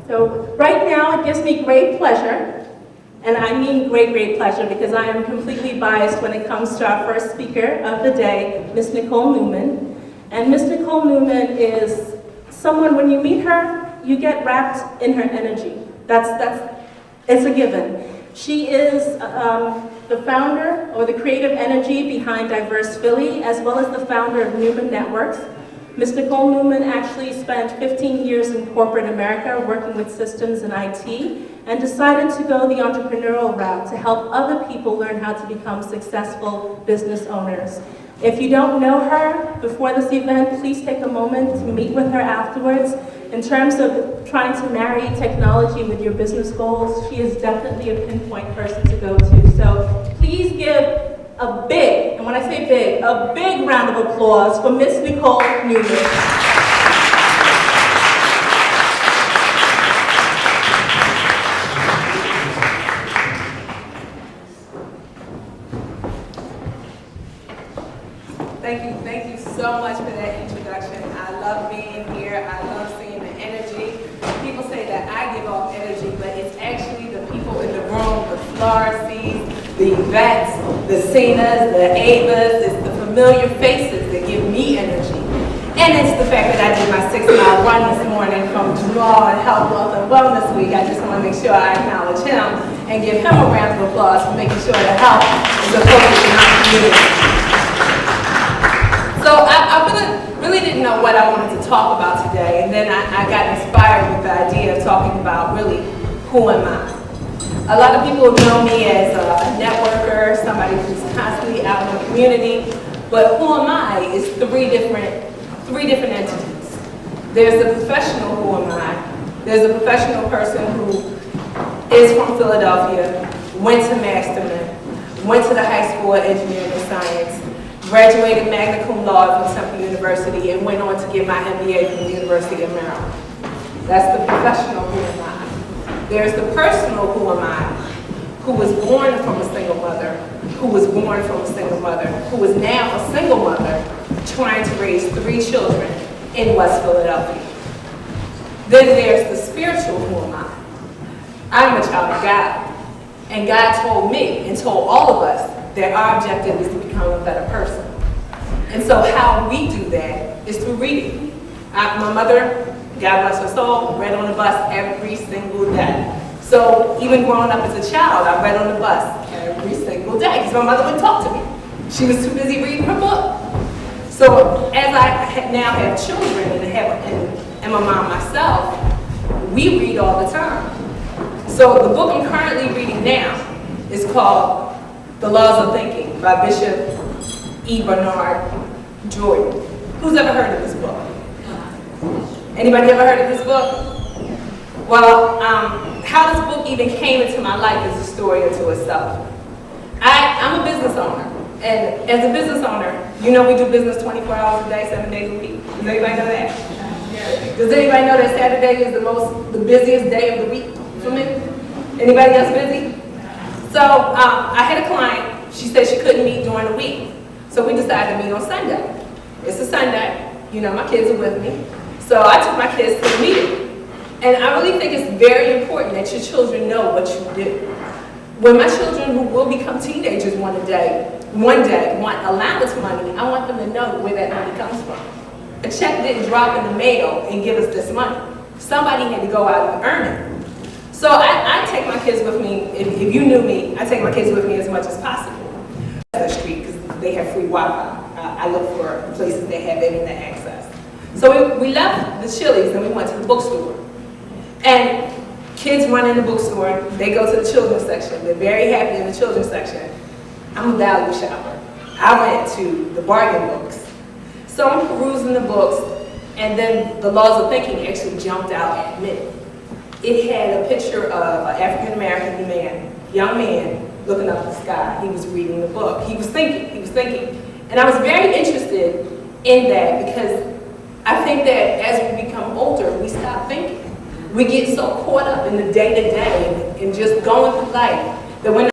So right now it gives me great pleasure, and I mean great pleasure because I am completely biased when it comes to our first speaker of the day, Miss Nicole Newman. And Miss Nicole Newman is someone, when you meet her, you get wrapped in her energy. It's a given. She is the founder or the creative energy behind Diverse Philly, as well as the founder of Newman Networks. Ms. Nicole Newman actually spent 15 years in corporate America working with systems and IT, and decided to go the entrepreneurial route to help other people learn how to become successful business owners. If you don't know her before this event, please take a moment to meet with her afterwards. In terms of trying to marry technology with your business goals, she is definitely a pinpoint person to go to. So please give a big, and when I say big, a big round of applause for Miss Nicole Newman. Thank you so much for that introduction. I love being here. I love seeing the energy. People say that I give off energy, but it's actually the people in the room, the Florcies, the vets, the Senas, the Avas, it's the familiar faces that give me energy. And it's the fact that I did my 6-mile run this morning from Jamal and Health, Wealth, and Wellness Week. I just want to make sure I acknowledge him and give him a round of applause for making sure that health is a focus in our community. So I really didn't know what I wanted to talk about today, and then I got inspired with the idea of talking about really, who am I? A lot of people know me as a networker, somebody who's constantly out in the community, but who am I is three different entities. There's the professional who am I, there's a professional person who is from Philadelphia, went to Masterman, went to the High School of Engineering and Science, graduated magna cum laude from Temple University, and went on to get my MBA from the University of Maryland. That's the professional who am I. There's the personal who am I, who was born from a single mother, who was born from a single mother, who is now a single mother trying to raise 3 children in West Philadelphia. Then there's the spiritual who am I. I'm a child of God, and God told me and told all of us that our objective is to become a better person. And so how we do that is through reading. My mother, God bless her soul, read on the bus every single day. So even growing up as a child, I read on the bus every single day because my mother wouldn't talk to me. She was too busy reading her book. So as I now have children and my mom myself, we read all the time. So the book I'm currently reading now is called The Laws of Thinking by Bishop E. Bernard Jordan. Who's ever heard of this book? Anybody ever heard of this book? Well, how this book even came into my life is a story unto itself. I'm a business owner, and as a business owner, you know we do business 24 hours a day, 7 days a week. Does anybody know that? Does anybody know that Saturday is the busiest day of the week for me? Anybody else busy? So I had a client, she said she couldn't meet during the week. So we decided to meet on Sunday. It's a Sunday, you know, my kids are with me. So I took my kids to the meeting. And I really think it's very important that your children know what you do. When my children, who will become teenagers one day want allowance money, I want them to know where that money comes from. A check didn't drop in the mail and give us this money. Somebody had to go out and earn it. So I take my kids with me. If you knew me, I take my kids with me as much as possible. The street, because they have free Wi-Fi. I look for places that have internet access. So we left the Chili's and we went to the bookstore. And kids run in the bookstore, they go to the children's section. They're very happy in the children's section. I'm a value shopper. I went to the bargain books. So I'm perusing the books, and then The Laws of Thinking actually jumped out at me. It had a picture of an African-American man, young man, looking up at the sky. He was reading the book. He was thinking. And I was very interested in that because I think that as we become older, we stop thinking. We get so caught up in the day-to-day and just going through life that when